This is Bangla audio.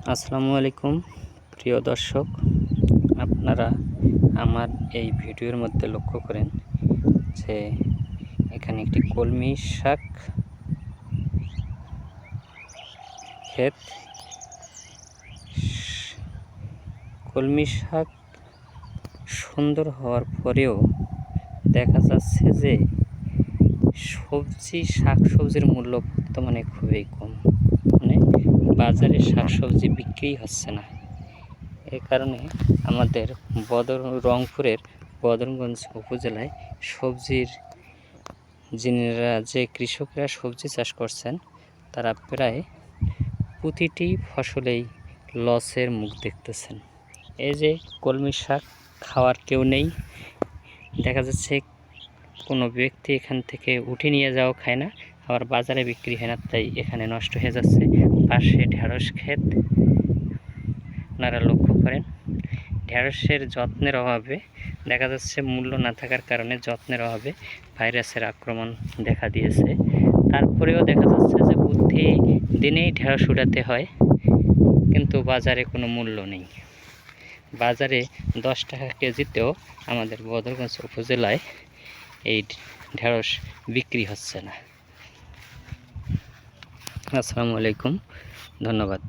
আসসালামু আলাইকুম প্রিয় দর্শক, আপনারা আমার এই ভিডিওর মধ্যে লক্ষ্য করেন যে এখানে একটি কলমি শাক ক্ষেত। কলমি শাক সুন্দর হওয়ার পরেও দেখা যাচ্ছে যে শাকসবজির মূল্য বর্তমানে খুবই কম, মানে বাজারে শাকসবজি বিক্রি হচ্ছে না। এই কারণে আমাদের রংপুরের বদরগঞ্জ উপজেলায় যে কৃষকরা সবজি চাষ করছেন তারা প্রায় প্রতিটি ফসলেই লসের মুখ দেখতেছেন। এই যে কলমি শাক খাওয়ার কেউ নেই, দেখা যাচ্ছে কোনো ব্যক্তি এখান থেকে উঠে নিয়ে যাওয়া খায় না, আবার বাজারে বিক্রি হয় না, তাই এখানে নষ্ট হয়ে যাচ্ছে। পাশে ঢেঁড়স ক্ষেত, আপনারা লক্ষ্য করেন ঢেঁড়সের যত্নের অভাবে দেখা যাচ্ছে মূল্য না থাকার কারণে যত্নের অভাবে ভাইরাসের আক্রমণ দেখা দিয়েছে। তারপরেও দেখা যাচ্ছে যে প্রতিদিনেই ঢেঁড়স উঠাতে হয়, কিন্তু বাজারে কোনো মূল্য নেই। বাজারে 10 টাকা কেজিতেও আমাদের বদরগঞ্জ উপজেলায় এই ঢেঁড়স বিক্রি হচ্ছে না। আসসালামু আলাইকুম, ধন্যবাদ।